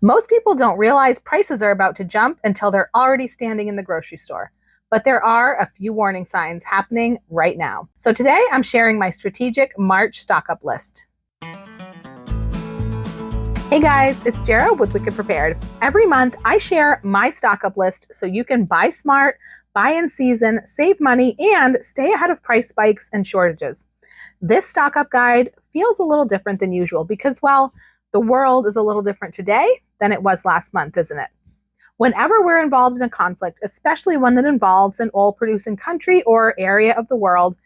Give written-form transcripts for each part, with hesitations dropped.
Most people don't realize prices are about to jump until they're already standing in the grocery store. But there are a few warning signs happening right now. So today I'm sharing my strategic March stock up list. Hey guys, it's Jara with Wicked Prepared. Every month I share my stock up list so you can buy smart, buy in season, save money, and stay ahead of price spikes and shortages. This stock up guide feels a little different than usual because, well, the world is a little different today than it was last month, isn't it? Whenever we're involved in a conflict, especially one that involves an oil-producing country or area of the world,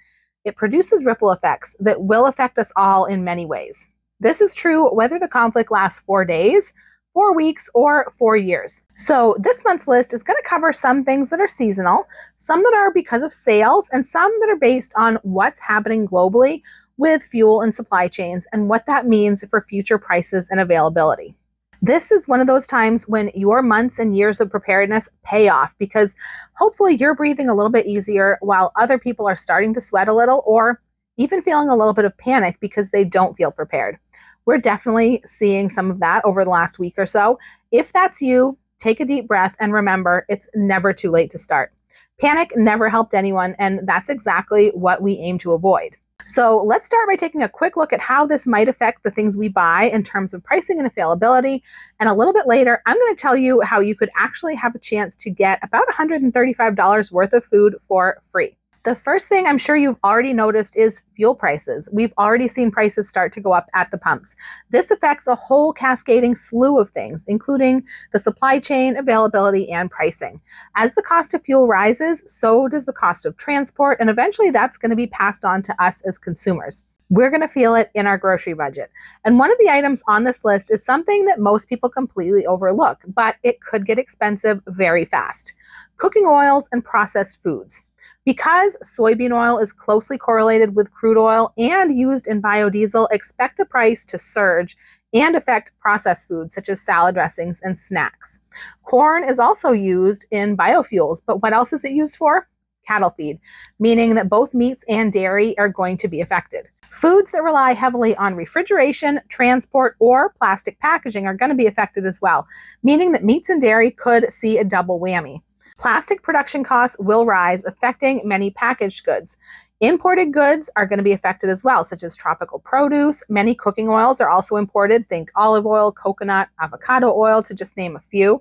it produces ripple effects that will affect us all in many ways. This is true whether the conflict lasts 4 days, 4 weeks, or 4 years. So this month's list is going to cover some things that are seasonal, some that are because of sales, and some that are based on what's happening globally with fuel and supply chains and what that means for future prices and availability. This is one of those times when your months and years of preparedness pay off because hopefully you're breathing a little bit easier while other people are starting to sweat a little or even feeling a little bit of panic because they don't feel prepared. We're definitely seeing some of that over the last week or so. If that's you, take a deep breath and remember it's never too late to start. Panic never helped anyone, and that's exactly what we aim to avoid. So let's start by taking a quick look at how this might affect the things we buy in terms of pricing and availability. And a little bit later, I'm going to tell you how you could actually have a chance to get about $135 worth of food for free. The first thing I'm sure you've already noticed is fuel prices. We've already seen prices start to go up at the pumps. This affects a whole cascading slew of things, including the supply chain, availability, and pricing. As the cost of fuel rises, so does the cost of transport, and eventually that's going to be passed on to us as consumers. We're going to feel it in our grocery budget. And one of the items on this list is something that most people completely overlook, but it could get expensive very fast. Cooking oils and processed foods. Because soybean oil is closely correlated with crude oil and used in biodiesel, expect the price to surge and affect processed foods such as salad dressings and snacks. Corn is also used in biofuels, but what else is it used for? Cattle feed, meaning that both meats and dairy are going to be affected. Foods that rely heavily on refrigeration, transport, or plastic packaging are going to be affected as well, meaning that meats and dairy could see a double whammy. Plastic production costs will rise, affecting many packaged goods. Imported goods are going to be affected as well, such as tropical produce. Many cooking oils are also imported. Think olive oil, coconut, avocado oil, to just name a few.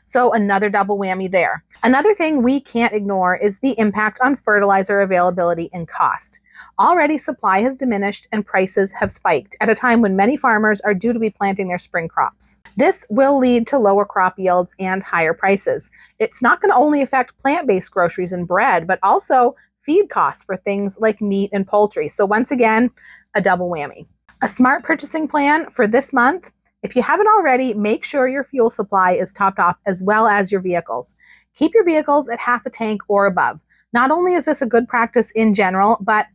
So another double whammy there. Another thing we can't ignore is the impact on fertilizer availability and cost. Already supply has diminished and prices have spiked at a time when many farmers are due to be planting their spring crops. This will lead to lower crop yields and higher prices. It's not going to only affect plant-based groceries and bread, but also feed costs for things like meat and poultry. So once again, a double whammy. A smart purchasing plan for this month. If you haven't already, make sure your fuel supply is topped off as well as your vehicles. Keep your vehicles at half a tank or above. Not only is this a good practice in general, but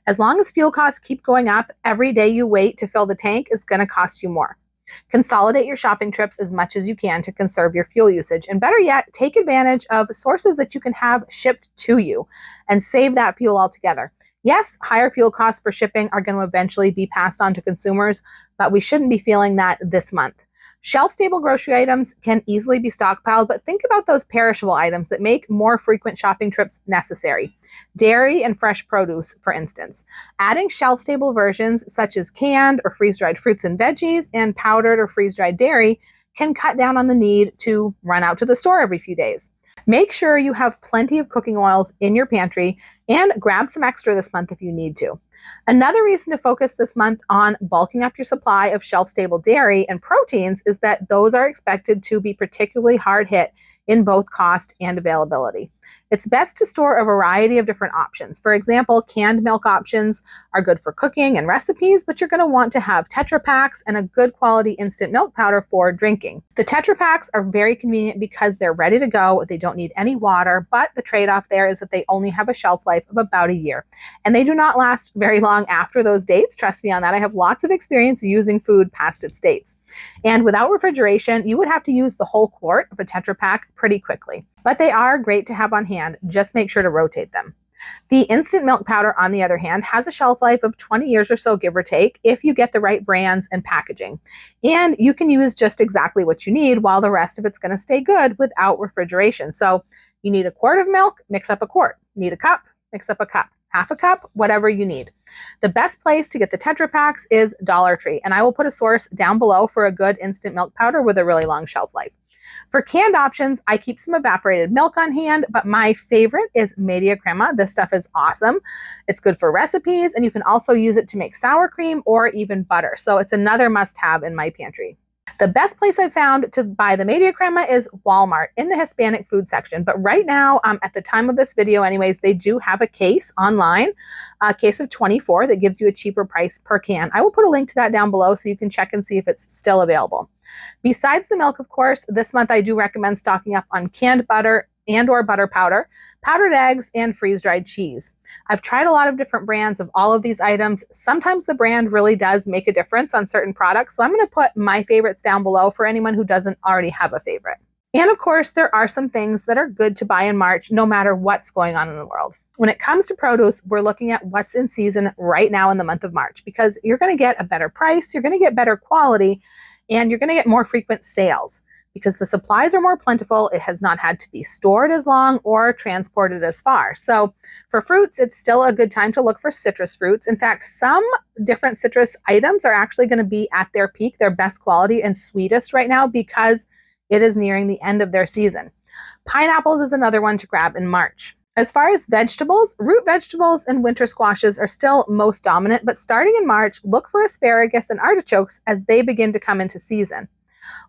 as long as fuel costs keep going up, every day you wait to fill the tank is going to cost you more. Consolidate your shopping trips as much as you can to conserve your fuel usage. And better yet, take advantage of sources that you can have shipped to you and save that fuel altogether. Yes, higher fuel costs for shipping are going to eventually be passed on to consumers, but we shouldn't be feeling that this month. Shelf-stable grocery items can easily be stockpiled, but think about those perishable items that make more frequent shopping trips necessary. Dairy and fresh produce, for instance. Adding shelf-stable versions such as canned or freeze-dried fruits and veggies and powdered or freeze-dried dairy can cut down on the need to run out to the store every few days. Make sure you have plenty of cooking oils in your pantry and grab some extra this month if you need to. Another reason to focus this month on bulking up your supply of shelf-stable dairy and proteins is that those are expected to be particularly hard hit in both cost and availability. It's best to store a variety of different options. For example, canned milk options are good for cooking and recipes, but you're going to want to have Tetra Paks and a good quality instant milk powder for drinking. The Tetra Paks are very convenient because they're ready to go. They don't need any water, but the trade-off there is that they only have a shelf life of about a year. And they do not last very long after those dates. Trust me on that. I have lots of experience using food past its dates. And without refrigeration, you would have to use the whole quart of a Tetra Pak pretty quickly. But they are great to have on hand. Just make sure to rotate them. The instant milk powder, on the other hand, has a shelf life of 20 years or so, give or take, if you get the right brands and packaging. And you can use just exactly what you need while the rest of it's going to stay good without refrigeration. So you need a quart of milk, mix up a quart. Need a cup, mix up a cup. Half a cup, whatever you need. The best place to get the Tetra Packs is Dollar Tree, and I will put a source down below for a good instant milk powder with a really long shelf life. For canned options, I keep some evaporated milk on hand, but my favorite is Media Crema. This stuff is awesome. It's good for recipes, and you can also use it to make sour cream or even butter. So it's another must-have in my pantry. The best place I've found to buy the Media Crema is Walmart in the Hispanic food section. But right now, at the time of this video anyways, they do have a case online, a case of 24 that gives you a cheaper price per can. I will put a link to that down below so you can check and see if it's still available. Besides the milk, of course, this month I do recommend stocking up on canned butter and or butter powder, powdered eggs, and freeze-dried cheese. I've tried a lot of different brands of all of these items. Sometimes the brand really does make a difference on certain products, so I'm going to put my favorites down below for anyone who doesn't already have a favorite. And of course, there are some things that are good to buy in March, no matter what's going on in the world. When it comes to produce, we're looking at what's in season right now in the month of March, because you're going to get a better price, you're going to get better quality, and you're going to get more frequent sales. Because the supplies are more plentiful, it has not had to be stored as long or transported as far. So for fruits, it's still a good time to look for citrus fruits. In fact, some different citrus items are actually going to be at their peak, their best quality and sweetest right now, because it is nearing the end of their season. Pineapples is another one to grab in March. As far as vegetables, root vegetables and winter squashes are still most dominant, but starting in March, look for asparagus and artichokes as they begin to come into season.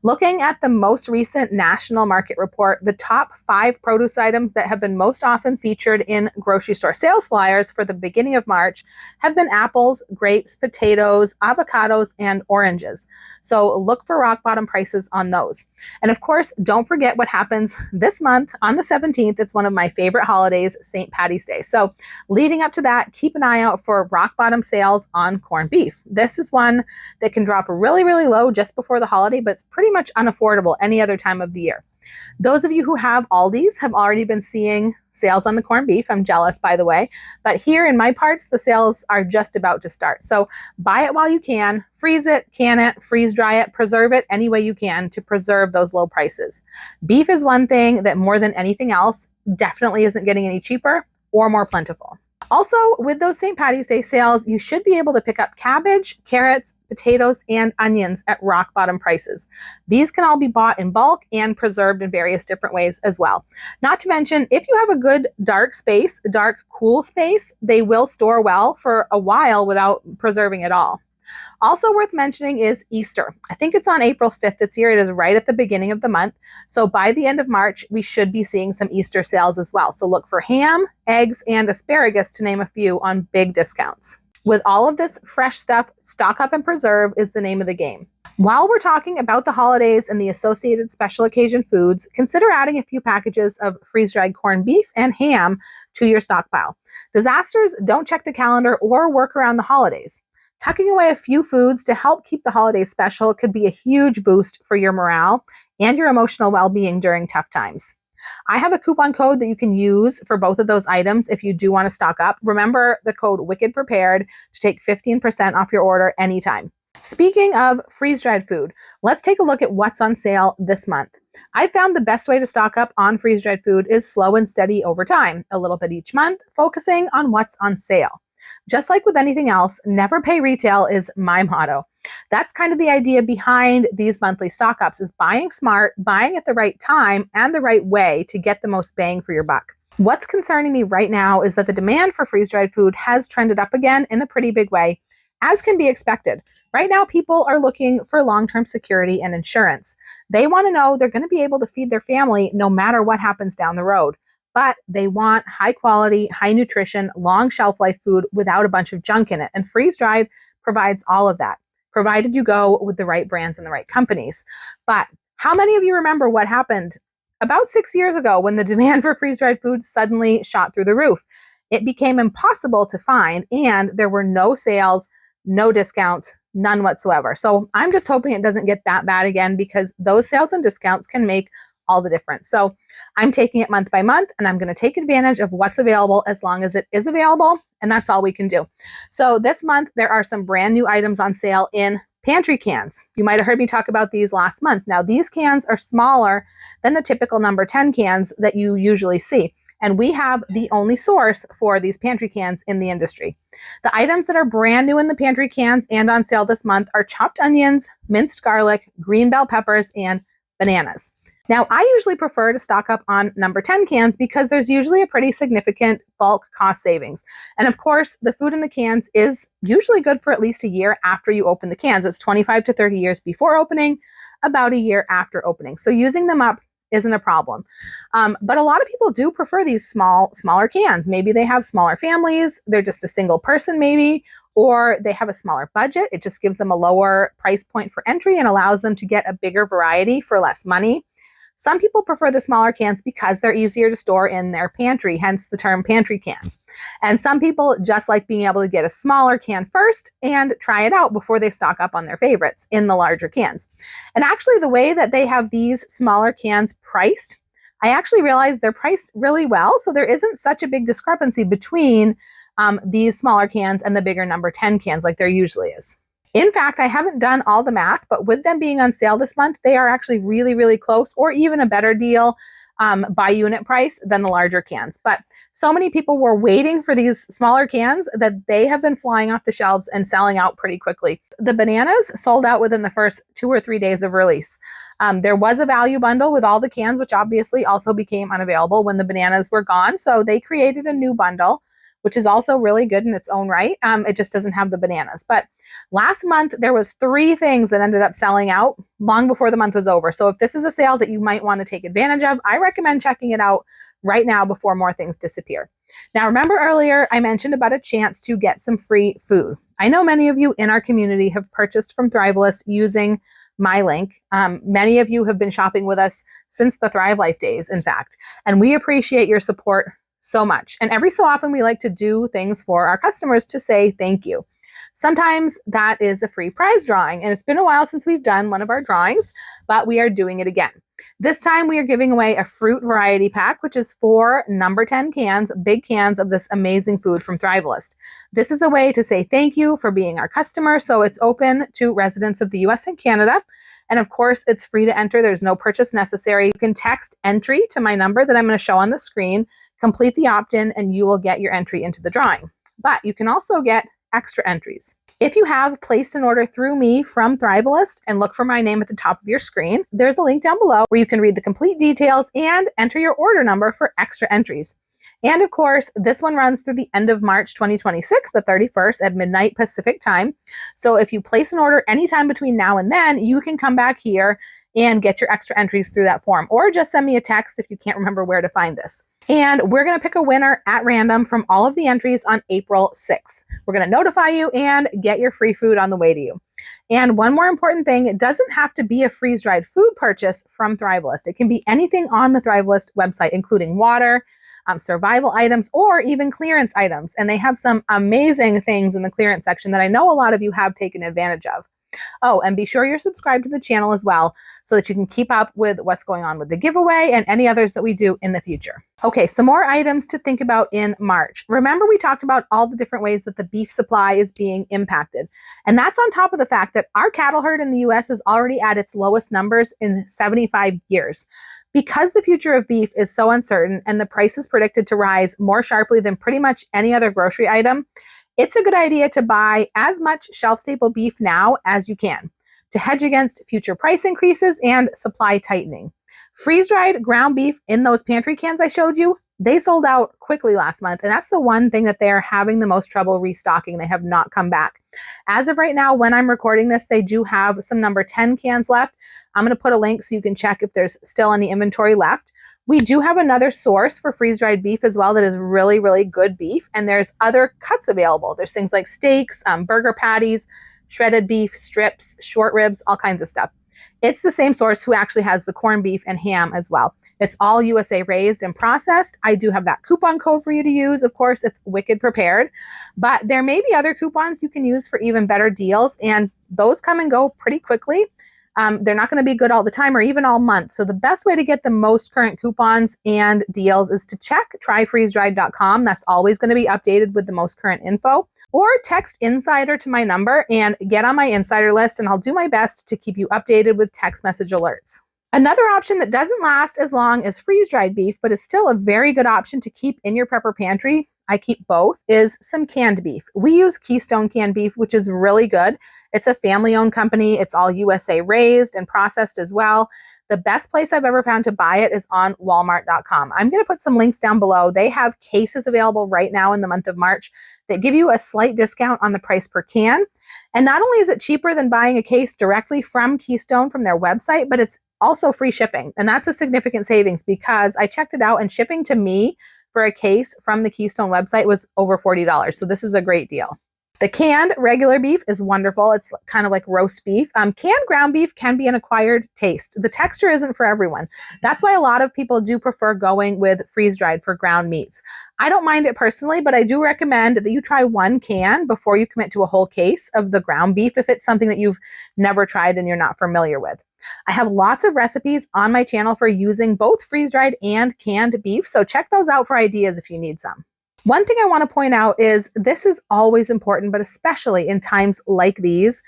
Looking at the most recent national market report, the top 5 produce items that have been most often featured in grocery store sales flyers for the beginning of March have been apples, grapes, potatoes, avocados, and oranges. So look for rock bottom prices on those. And of course, don't forget what happens this month on the 17th. It's one of my favorite holidays, St. Patty's Day. So leading up to that, keep an eye out for rock bottom sales on corned beef. This is one that can drop really, really low just before the holiday, but it's pretty much unaffordable any other time of the year. Those of you who have Aldi's have already been seeing sales on the corned beef. I'm jealous, by the way. But here in my parts, the sales are just about to start. So buy it while you can, freeze it, can it, freeze dry it, preserve it any way you can to preserve those low prices. Beef is one thing that more than anything else definitely isn't getting any cheaper or more plentiful. Also, with those St. Patty's Day sales, you should be able to pick up cabbage, carrots, potatoes, and onions at rock bottom prices. These can all be bought in bulk and preserved in various different ways as well. Not to mention, if you have a good dark space, dark, cool space, they will store well for a while without preserving at all. Also worth mentioning is Easter. I think it's on April 5th this year. It is right at the beginning of the month. So by the end of March, we should be seeing some Easter sales as well. So look for ham, eggs, and asparagus, to name a few, on big discounts. With all of this fresh stuff, stock up and preserve is the name of the game. While we're talking about the holidays and the associated special occasion foods, consider adding a few packages of freeze-dried corned beef and ham to your stockpile. Disasters don't check the calendar or work around the holidays. Tucking away a few foods to help keep the holidays special could be a huge boost for your morale and your emotional well-being during tough times. I have a coupon code that you can use for both of those items if you do want to stock up. Remember the code WICKEDPREPARED to take 15% off your order anytime. Speaking of freeze-dried food, let's take a look at what's on sale this month. I found the best way to stock up on freeze-dried food is slow and steady over time, a little bit each month, focusing on what's on sale. Just like with anything else, never pay retail is my motto. That's kind of the idea behind these monthly stock ups, is buying smart, buying at the right time and the right way to get the most bang for your buck. What's concerning me right now is that the demand for freeze-dried food has trended up again in a pretty big way, as can be expected. Right now, people are looking for long-term security and insurance. They want to know they're going to be able to feed their family no matter what happens down the road. But they want high quality, high nutrition, long shelf life food without a bunch of junk in it. And freeze-dried provides all of that, provided you go with the right brands and the right companies. But how many of you remember what happened about 6 years ago when the demand for freeze-dried food suddenly shot through the roof? It became impossible to find, and there were no sales, no discounts, none whatsoever. So I'm just hoping it doesn't get that bad again, because those sales and discounts can make all the difference. So I'm taking it month by month, and I'm going to take advantage of what's available as long as it is available, and that's all we can do. So this month, there are some brand new items on sale in pantry cans. You might have heard me talk about these last month. Now, these cans are smaller than the typical number 10 cans that you usually see. And we have the only source for these pantry cans in the industry. The items that are brand new in the pantry cans and on sale this month are chopped onions, minced garlic, green bell peppers, and bananas. Now, I usually prefer to stock up on number 10 cans because there's usually a pretty significant bulk cost savings. And of course, the food in the cans is usually good for at least a year after you open the cans. It's 25 to 30 years before opening, about a year after opening. So using them up isn't a problem. But a lot of people do prefer these smaller cans. Maybe they have smaller families, they're just a single person maybe, or they have a smaller budget. It just gives them a lower price point for entry and allows them to get a bigger variety for less money. Some people prefer the smaller cans because they're easier to store in their pantry, hence the term pantry cans. And some people just like being able to get a smaller can first and try it out before they stock up on their favorites in the larger cans. And actually, the way that they have these smaller cans priced, I actually realized they're priced really well. So there isn't such a big discrepancy between these smaller cans and the bigger number 10 cans like there usually is. In fact, I haven't done all the math, but with them being on sale this month, they are actually really, really close or even a better deal by unit price than the larger cans. But so many people were waiting for these smaller cans that they have been flying off the shelves and selling out pretty quickly. The bananas sold out within the first 2 or 3 days of release. There was a value bundle with all the cans, which obviously also became unavailable when the bananas were gone. So they created a new bundle, which is also really good in its own right. It just doesn't have the bananas. But last month, there was 3 things that ended up selling out long before the month was over. So if this is a sale that you might want to take advantage of, I recommend checking it out right now before more things disappear. Now, remember earlier, I mentioned about a chance to get some free food. I know many of you in our community have purchased from Thrivalist using my link. Many of you have been shopping with us since the Thrive Life days, in fact, and we appreciate your support so much. And every so often we like to do things for our customers to say thank you. Sometimes that is a free prize drawing, and it's been a while since we've done one of our drawings, but we are doing it again. This time we are giving away a fruit variety pack, which is 4 number 10 cans, big cans of this amazing food from Thrivalist. This is a way to say thank you for being our customer. So it's open to residents of the US and Canada. And of course, it's free to enter. There's no purchase necessary. You can text entry to my number that I'm going to show on the screen, complete the opt-in, and you will get your entry into the drawing. But you can also get extra entries. If you have placed an order through me from Thrivalist and look for my name at the top of your screen, there's a link down below where you can read the complete details and enter your order number for extra entries. And of course, this one runs through the end of March 2026, the 31st at midnight Pacific time. So if you place an order anytime between now and then, you can come back here and get your extra entries through that form, or just send me a text if you can't remember where to find this. And we're going to pick a winner at random from all of the entries on April 6th. We're going to notify you and get your free food on the way to you. And one more important thing, it doesn't have to be a freeze-dried food purchase from Thrivalist. It can be anything on the Thrivalist website, including water, survival items, or even clearance items. And they have some amazing things in the clearance section that I know a lot of you have taken advantage of. Oh, and be sure you're subscribed to the channel as well so that you can keep up with what's going on with the giveaway and any others that we do in the future. Okay, some more items to think about in March. Remember, we talked about all the different ways that the beef supply is being impacted. And that's on top of the fact that our cattle herd in the US is already at its lowest numbers in 75 years. Because the future of beef is so uncertain and the price is predicted to rise more sharply than pretty much any other grocery item, it's a good idea to buy as much shelf-stable beef now as you can to hedge against future price increases and supply tightening. Freeze-dried ground beef in those pantry cans I showed you, they sold out quickly last month, and that's the one thing that they're having the most trouble restocking. They have not come back. As of right now, when I'm recording this, they do have some number 10 cans left. I'm going to put a link so you can check if there's still any inventory left. We do have another source for freeze-dried beef as well that is really, really good beef. And there's other cuts available. There's things like steaks, burger patties, shredded beef, strips, short ribs, all kinds of stuff. It's the same source who actually has the corned beef and ham as well. It's all USA raised and processed. I do have that coupon code for you to use. Of course, it's Wicked Prepared, but there may be other coupons you can use for even better deals, and those come and go pretty quickly. They're not going to be good all the time or even all month. So the best way to get the most current coupons and deals is to check tryfreezedried.com. That's always going to be updated with the most current info. Or text Insider to my number and get on my Insider list, and I'll do my best to keep you updated with text message alerts. Another option that doesn't last as long as freeze-dried beef, but is still a very good option to keep in your prepper pantry, I keep both, is some canned beef. We use Keystone canned beef, which is really good. It's a family-owned company. It's all USA raised and processed as well. The best place I've ever found to buy it is on walmart.com. I'm going to put some links down below. They have cases available right now in the month of March that give you a slight discount on the price per can. And not only is it cheaper than buying a case directly from Keystone from their website, but it's also free shipping. And that's a significant savings because I checked it out, and shipping to me for a case from the Keystone website was over $40. So this is a great deal. The canned regular beef is wonderful. It's kind of like roast beef. Canned ground beef can be an acquired taste. The texture isn't for everyone. That's why a lot of people do prefer going with freeze-dried for ground meats. I don't mind it personally, but I do recommend that you try one can before you commit to a whole case of the ground beef if it's something that you've never tried and you're not familiar with. I have lots of recipes on my channel for using both freeze-dried and canned beef, so check those out for ideas if you need some. One thing I want to point out is this is always important, but especially in times like these,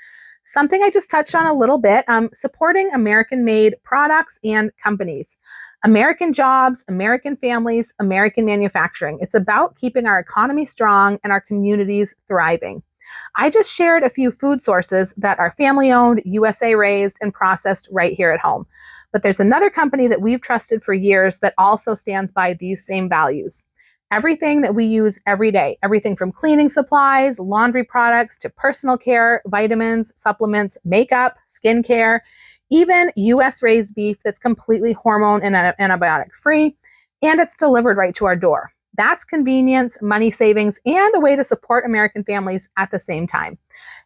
something I just touched on a little bit, supporting American-made products and companies. American jobs, American families, American manufacturing. It's about keeping our economy strong and our communities thriving. I just shared a few food sources that are family-owned, USA raised, and processed right here at home. But there's another company that we've trusted for years that also stands by these same values. Everything that we use every day, everything from cleaning supplies, laundry products, to personal care, vitamins, supplements, makeup, skincare, even US raised beef that's completely hormone and antibiotic free, and it's delivered right to our door. That's convenience, money savings, and a way to support American families at the same time.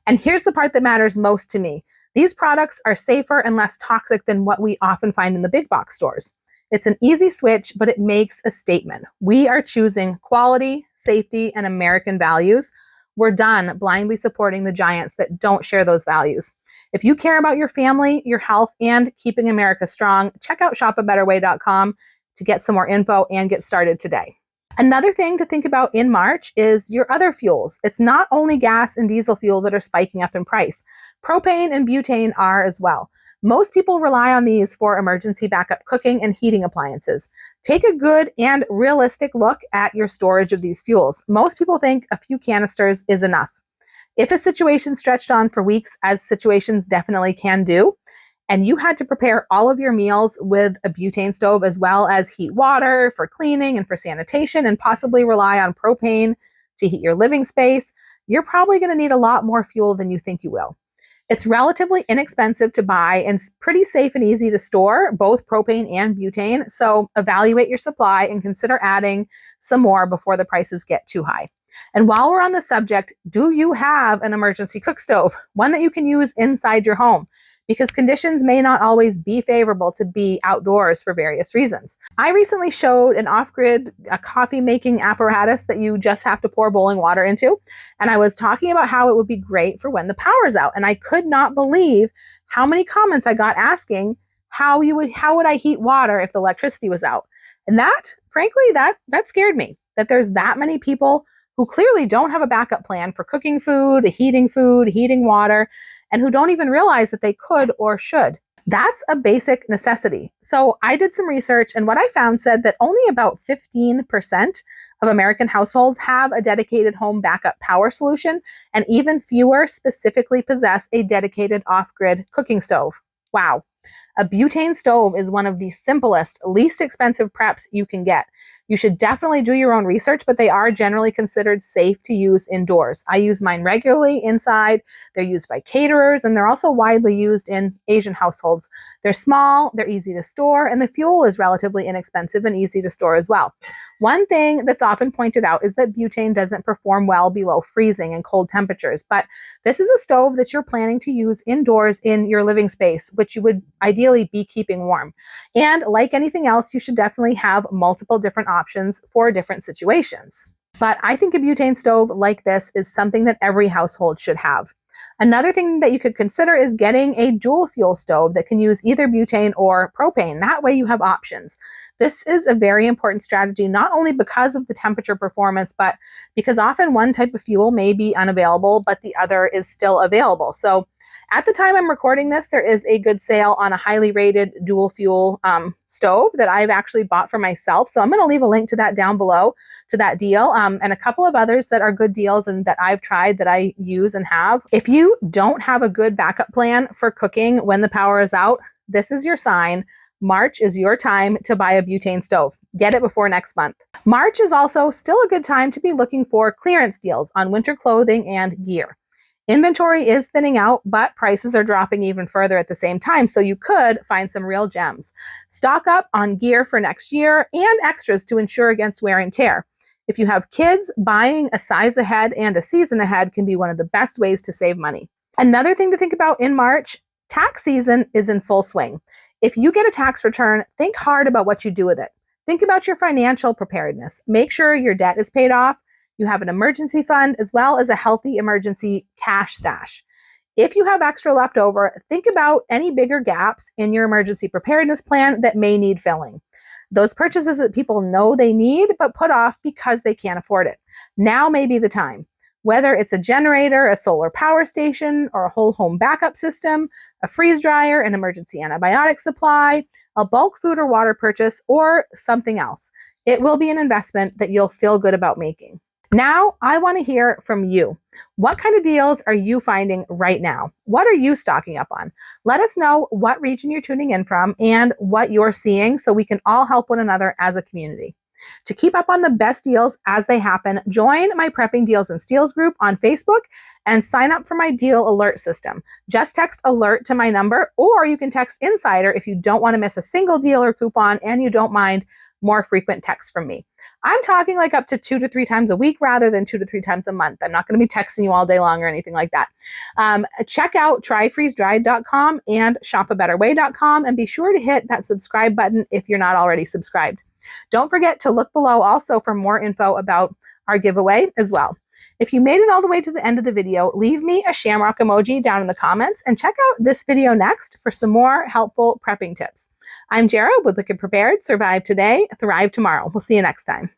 And here's the part that matters most to me. These products are safer and less toxic than what we often find in the big box stores. It's an easy switch, but it makes a statement. We are choosing quality, safety, and American values. We're done blindly supporting the giants that don't share those values. If you care about your family, your health, and keeping America strong, check out shopabetterway.com to get some more info and get started today. Another thing to think about in March is your other fuels. It's not only gas and diesel fuel that are spiking up in price. Propane and butane are as well. Most people rely on these for emergency backup cooking and heating appliances. Take a good and realistic look at your storage of these fuels. Most people think a few canisters is enough. If a situation stretched on for weeks, as situations definitely can do, and you had to prepare all of your meals with a butane stove as well as heat water for cleaning and for sanitation and possibly rely on propane to heat your living space, you're probably going to need a lot more fuel than you think you will. It's relatively inexpensive to buy and pretty safe and easy to store, both propane and butane. So evaluate your supply and consider adding some more before the prices get too high. And while we're on the subject, do you have an emergency cook stove? One that you can use inside your home? Because conditions may not always be favorable to be outdoors for various reasons. I recently showed an off-grid coffee making apparatus that you just have to pour boiling water into. And I was talking about how it would be great for when the power's out. And I could not believe how many comments I got asking how would I heat water if the electricity was out? And that, frankly, that scared me, that there's that many people who clearly don't have a backup plan for cooking food, heating water, and who don't even realize that they could or should. That's a basic necessity. So I did some research, and what I found said that only about 15% of American households have a dedicated home backup power solution, and even fewer specifically possess a dedicated off-grid cooking stove. Wow. A butane stove is one of the simplest, least expensive preps you can get. You should definitely do your own research, but they are generally considered safe to use indoors. I use mine regularly inside. They're used by caterers, and they're also widely used in Asian households. They're small, they're easy to store, and the fuel is relatively inexpensive and easy to store as well. One thing that's often pointed out is that butane doesn't perform well below freezing and cold temperatures, but this is a stove that you're planning to use indoors in your living space, which you would ideally be keeping warm. And like anything else, you should definitely have multiple different options for different situations. But I think a butane stove like this is something that every household should have. Another thing that you could consider is getting a dual fuel stove that can use either butane or propane. That way you have options. This is a very important strategy, not only because of the temperature performance, but because often one type of fuel may be unavailable, but the other is still available. So at the time I'm recording this, there is a good sale on a highly rated dual fuel stove that I've actually bought for myself. So I'm going to leave a link to that down below, to that deal, and a couple of others that are good deals and that I've tried that I use and have. If you don't have a good backup plan for cooking when the power is out, this is your sign. March is your time to buy a butane stove. Get it before next month. March is also still a good time to be looking for clearance deals on winter clothing and gear. Inventory is thinning out, but prices are dropping even further at the same time, so you could find some real gems. Stock up on gear for next year and extras to ensure against wear and tear. If you have kids, buying a size ahead and a season ahead can be one of the best ways to save money. Another thing to think about in March, tax season is in full swing. If you get a tax return, think hard about what you do with it. Think about your financial preparedness. Make sure your debt is paid off. You have an emergency fund as well as a healthy emergency cash stash. If you have extra left over, think about any bigger gaps in your emergency preparedness plan that may need filling. Those purchases that people know they need but put off because they can't afford it. Now may be the time. Whether it's a generator, a solar power station, or a whole home backup system, a freeze dryer, an emergency antibiotic supply, a bulk food or water purchase, or something else, it will be an investment that you'll feel good about making. Now, I want to hear from you. What kind of deals are you finding right now? What are you stocking up on? Let us know what region you're tuning in from and what you're seeing so we can all help one another as a community. To keep up on the best deals as they happen, join my Prepping Deals and Steals group on Facebook and sign up for my deal alert system. Just text alert to my number, or you can text insider if you don't want to miss a single deal or coupon and you don't mind more frequent texts from me. I'm talking like up to 2 to 3 times a week rather than 2 to 3 times a month. I'm not going to be texting you all day long or anything like that. Check out tryfreezedried.com and shopabetterway.com and be sure to hit that subscribe button if you're not already subscribed. Don't forget to look below also for more info about our giveaway as well. If you made it all the way to the end of the video, leave me a shamrock emoji down in the comments and check out this video next for some more helpful prepping tips. I'm Jara with Wicked Prepared. Survive today, thrive tomorrow. We'll see you next time.